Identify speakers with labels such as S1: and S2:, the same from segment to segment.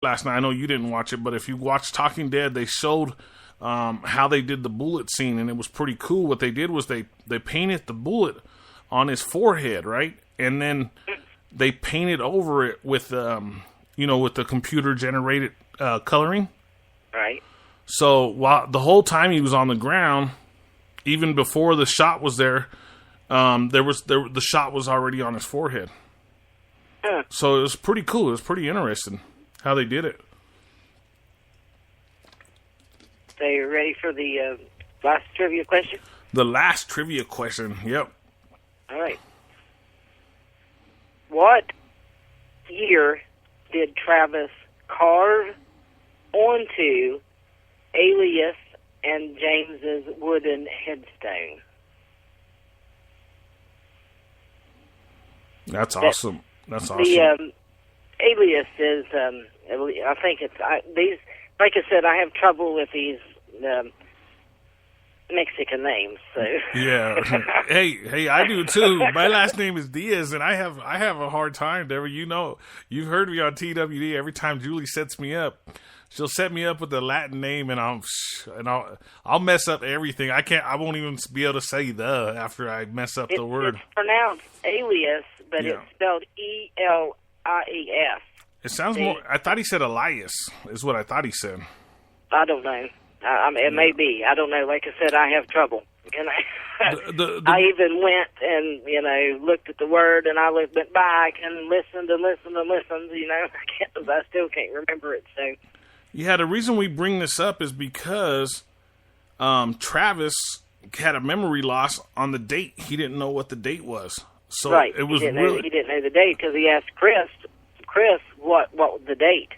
S1: last night. I know you didn't watch it, but if you watched Talking Dead, they showed how they did the bullet scene, and it was pretty cool. What they did was they painted the bullet on his forehead, right? And then they painted over it with with the computer generated coloring.
S2: Right.
S1: So while the whole time he was on the ground, even before the shot was there, the shot was already on his forehead. So it was pretty cool. It was pretty interesting how they did it.
S2: So you ready for the last trivia question?
S1: The last trivia question. Yep.
S2: All right. What year did Travis carve onto Alias and James's wooden headstone?
S1: That's awesome. That's awesome.
S2: The Alias is, I think it's these. Like I said, I have trouble with these Mexican names. So
S1: yeah, hey, I do too. My last name is Diaz, and I have a hard time. Deborah, you've heard me on TWD. Every time Julie sets me up, she'll set me up with a Latin name, and I'll mess up everything. I won't even be able to say the after I mess up the word.
S2: It's pronounced Alias, but it's spelled Elias.
S1: It sounds more. I thought he said Elias. Is what I thought he said.
S2: I don't know. It may be. I don't know. Like I said, I have trouble. And I even went and looked at the word, and I went back and listened and listened and listened. I still can't remember it. So.
S1: Yeah, the reason we bring this up is because Travis had a memory loss on the date. He didn't know what the date was. So
S2: right.
S1: It was
S2: he didn't know the date because he asked Chris, what was the date?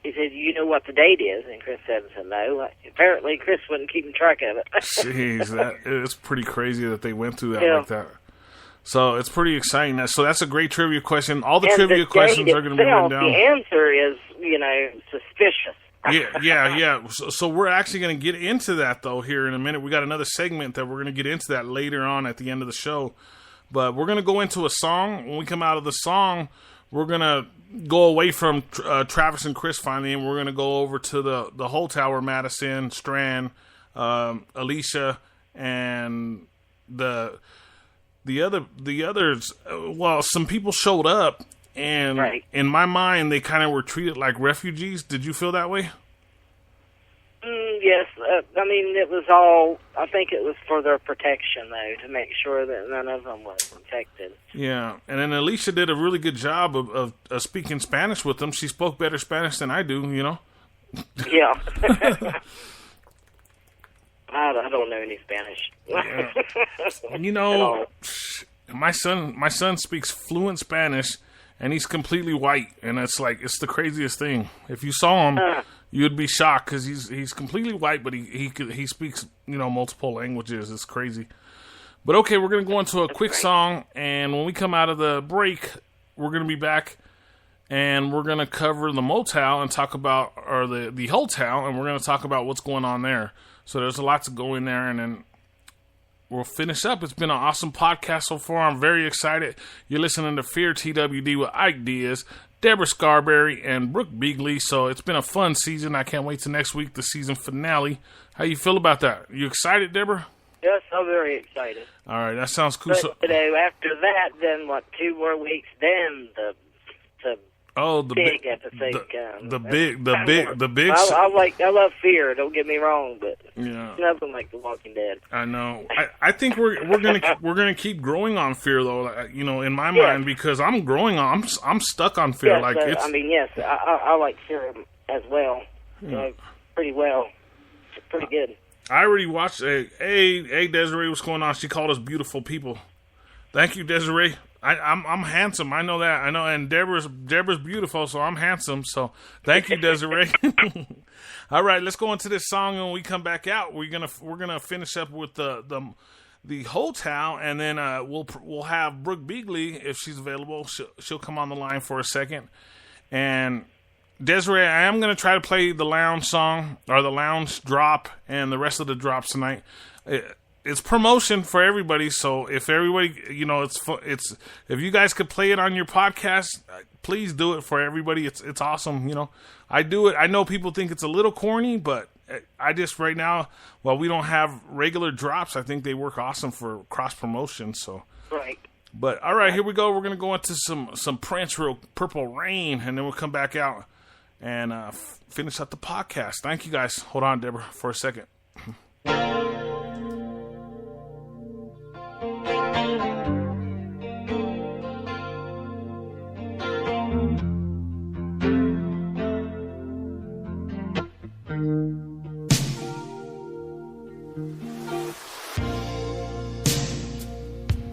S2: He said, "You know what the date is?" And Chris said, "No." Apparently, Chris wasn't keeping track of it.
S1: Jeez, it's pretty crazy that they went through that like that. So it's pretty exciting. So that's a great trivia question. All the trivia questions are going to be written down.
S2: The answer is, suspicious.
S1: Yeah. So we're actually going to get into that, though, here in a minute. We got another segment that we're going to get into that later on at the end of the show. But we're going to go into a song. When we come out of the song, we're going to go away from Travis and Chris finally, and we're going to go over to the whole tower, Madison, Strand, Alicia, and the others. Well, some people showed up, and in my mind, they kind of were treated like refugees. Did you feel that way?
S2: Yes. It was all, I think it was for their protection, though, to make sure that none of them was infected.
S1: Yeah, and then Alicia did a really good job of speaking Spanish with them. She spoke better Spanish than I do,
S2: Yeah. I don't know any Spanish.
S1: My son speaks fluent Spanish, and he's completely white, and it's the craziest thing. If you saw him, you'd be shocked because he's completely white, but he speaks multiple languages. It's crazy. But okay, we're gonna go into a quick song, and when we come out of the break, we're gonna be back, and we're gonna cover the motel and talk about the hotel, and we're gonna talk about what's going on there. So there's a lot to go in there, and then we'll finish up. It's been an awesome podcast so far. I'm very excited. You're listening to Fear TWD with Ike Diaz, Deborah Scarberry, and Brooke Beagley. So it's been a fun season. I can't wait till next week, the season finale. How you feel about that? You excited, Deborah?
S2: Yes, I'm very excited.
S1: All right, that sounds cool.
S2: But after that, then 2 more weeks, then the big episode comes.
S1: The big.
S2: I love Fear. Don't get me wrong, but
S1: it's
S2: nothing like The Walking Dead.
S1: I know. I think we're gonna keep growing on Fear, though. In my mind, because I'm growing on. I'm stuck on Fear.
S2: Yes, I like Fear as well. Pretty well. It's pretty good.
S1: I already watched. Hey, Desiree, what's going on? She called us beautiful people. Thank you, Desiree. I'm handsome. I know that. I know, and Deborah's beautiful, so I'm handsome. So thank you, Desiree. All right, let's go into this song, and when we come back out, we're gonna finish up with the hotel, and then we'll have Brooke Beagley if she's available. She'll come on the line for a second, and Desiree, I am gonna try to play the lounge song or the lounge drop and the rest of the drops tonight. it's promotion for everybody. So if everybody, it's if you guys could play it on your podcast, please do it for everybody. It's awesome. I do it. I know people think it's a little corny, but I just right now, while we don't have regular drops, I think they work awesome for cross promotion. So
S2: right.
S1: But all right, here we go. We're gonna go into some Prince, real Purple Rain, and then we'll come back out and finish up the podcast. Thank you guys. Hold on, Deborah, for a second.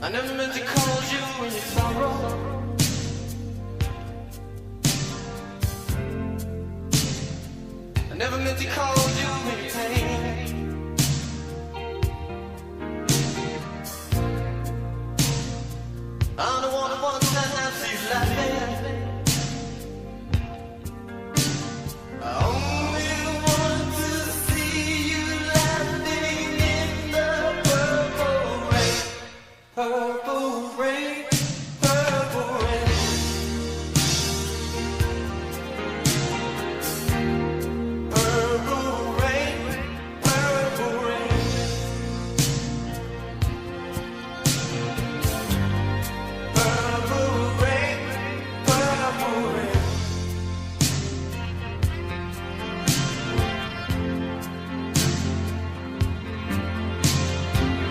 S3: I never meant to call you in your sorrow. I never meant to call you in your pain. I'm the one who wants to have you laughing. I only want to see you laughing in the purple rain. Purple rain, purple rain. Purple rain, purple rain. Purple rain, purple rain.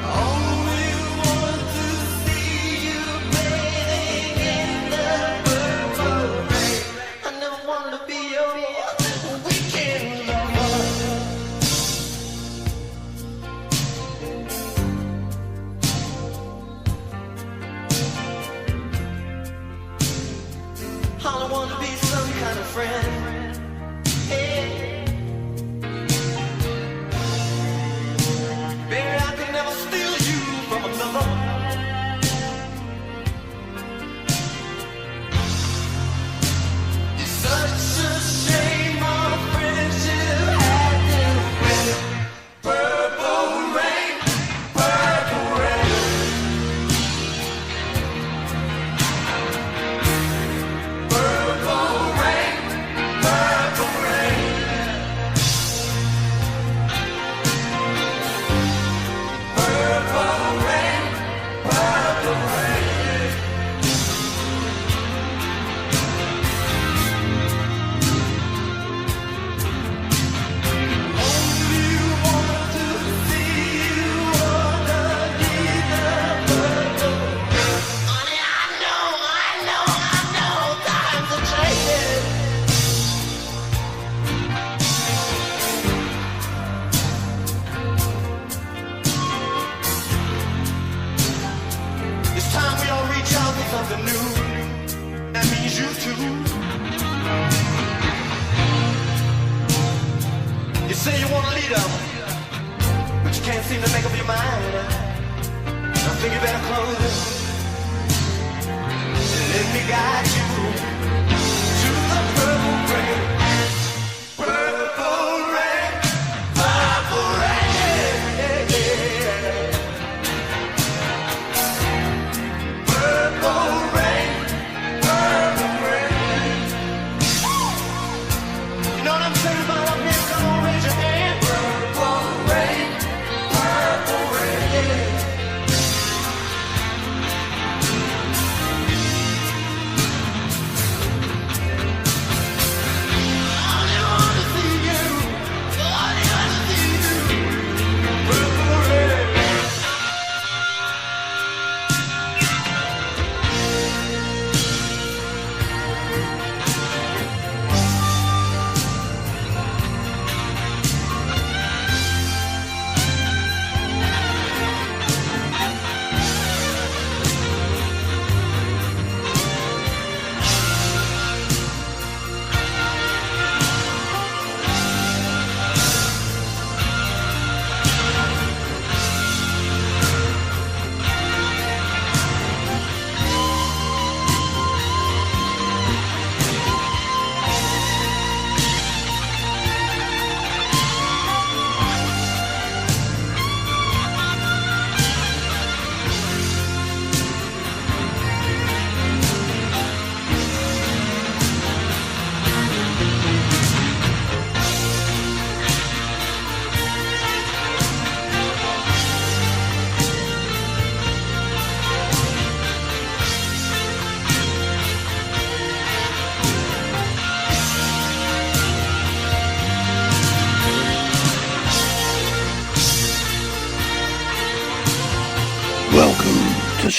S3: Only want to see you bathing in the purple rain. I never wanted to be your weekend lover. I want to be some kind of friend. Hey. Baby, I can never steal you from another. It's such a shame our friendship had to end. Purple rain, purple rain. Purple rain, purple rain. Purple rain, purple rain. Only want to see you underneath the purple rain. Honey, I know, times are changing. It's time we all reach out for something new. That means you too. You say you want a leader, but you can't seem to make up your mind. I think you better close it and let me guide you to the purple rain. Purple rain, purple rain. Purple rain, purple rain. You know what I'm saying about up here? Come on, raise your hand. Purple rain, purple rain.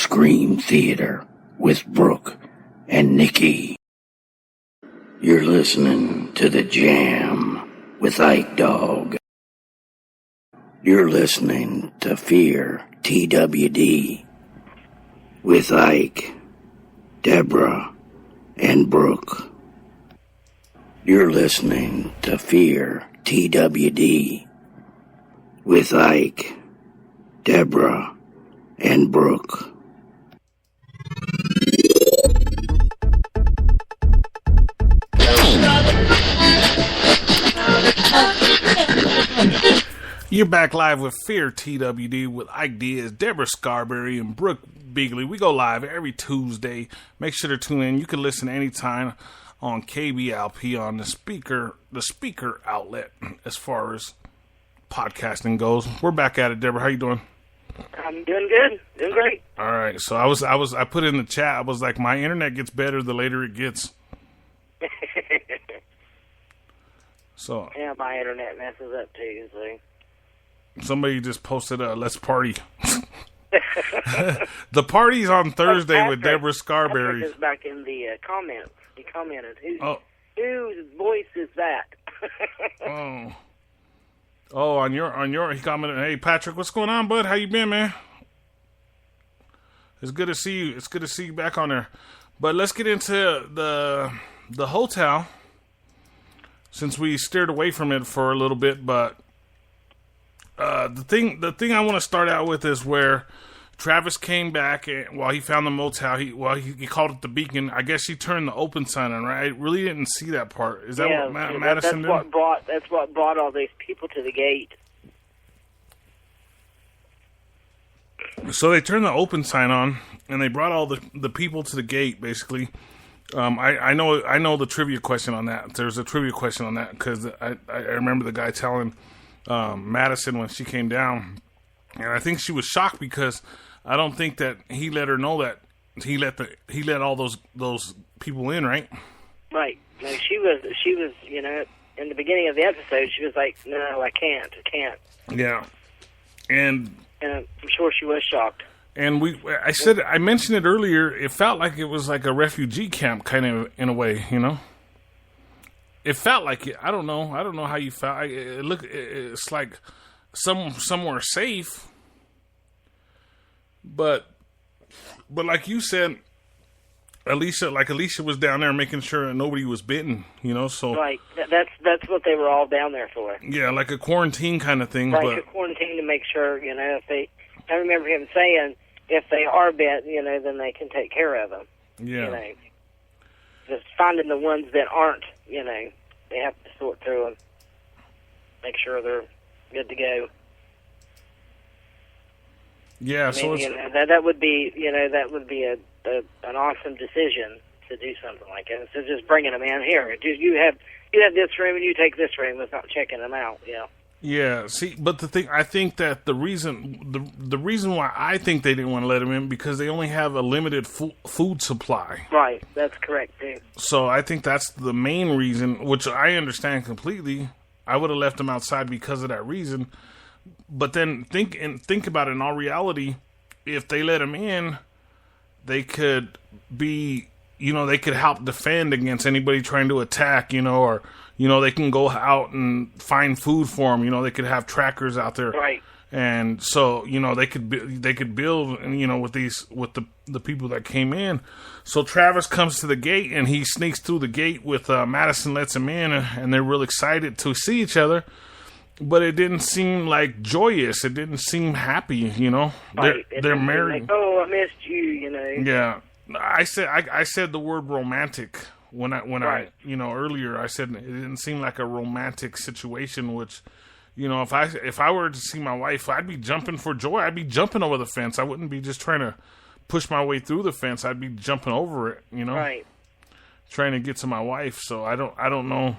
S4: Scream Theater with Brooke and Nikki. You're listening to The Jam with Ike Dog. You're listening to Fear TWD with Ike, Deborah, and Brooke. You're listening to Fear TWD with Ike, Deborah, and Brooke.
S1: You're back live with Fear TWD with Ike Diaz, Deborah Scarberry, and Brooke Beagley. We go live every Tuesday. Make sure to tune in. You can listen anytime on KBLP on the speaker outlet as far as podcasting goes. We're back at it, Deborah. How you doing?
S2: I'm doing good. Doing great.
S1: All right. So I put in the chat. I was like, my internet gets better the later it gets. So
S2: yeah, my internet messes up too. So.
S1: Somebody just posted let's party. The party's on Thursday with Deborah Scarberry.
S2: Patrick is back in the comments. He commented, whose voice is that?
S1: On your he commented, hey Patrick, what's going on, bud? How you been, man? It's good to see you. It's good to see you back on there. But let's get into the hotel, since we steered away from it for a little bit. But the thing I want to start out with is where Travis came back and while he found the motel, he called it the Beacon. I guess he turned the open sign on, right? I really didn't see that part. Is that what Madison did?
S2: That's what brought all these people to the gate.
S1: So they turned the open sign on, and they brought all the people to the gate, basically. I know the trivia question on that. There's a trivia question on that, because I remember the guy telling Madison when she came down, and I think she was shocked because I don't think that he let her know that he let all those people in, right? Right.
S2: No, she was in the beginning of the episode she was like, no, I can't.
S1: Yeah, and
S2: I'm sure she was shocked.
S1: And I mentioned it earlier. It felt like it was like a refugee camp, kind of in a way, you know. It felt like it. I don't know how you felt. It's like somewhere safe, but like you said, Alicia was down there making sure that nobody was bitten, you know. So
S2: right, that's what they were all down there for.
S1: Yeah, like a quarantine kind of thing.
S2: Right, a quarantine to make sure, if they. I remember him saying, if they are bit, then they can take care of them.
S1: Yeah.
S2: Just finding the ones that aren't, they have to sort through them, make sure they're good to go.
S1: Yeah,
S2: that would be, an awesome decision to do something like that. So just bringing them in here. You have this room and you take this room without checking them out. Yeah.
S1: Yeah, see, but I think that the reason why I think they didn't want to let them in because they only have a limited food supply.
S2: Right, that's correct too.
S1: So I think that's the main reason, which I understand completely. I would have left them outside because of that reason. But then think about it. In all reality, if they let them in, they could be, they could help defend against anybody trying to attack, or. They can go out and find food for them. They could have trackers out there,
S2: right?
S1: And so they could build, with the people that came in. So Travis comes to the gate and he sneaks through the gate with Madison lets him in, and they're real excited to see each other. But it didn't seem like joyous. It didn't seem happy.
S2: Right.
S1: They're married.
S2: Like, oh, I missed you.
S1: Yeah, I said the word romantic. When
S2: right.
S1: Earlier I said it didn't seem like a romantic situation, which, if I were to see my wife, I'd be jumping for joy. I'd be jumping over the fence. I wouldn't be just trying to push my way through the fence. I'd be jumping over it,
S2: Right.
S1: Trying to get to my wife. So I don't know.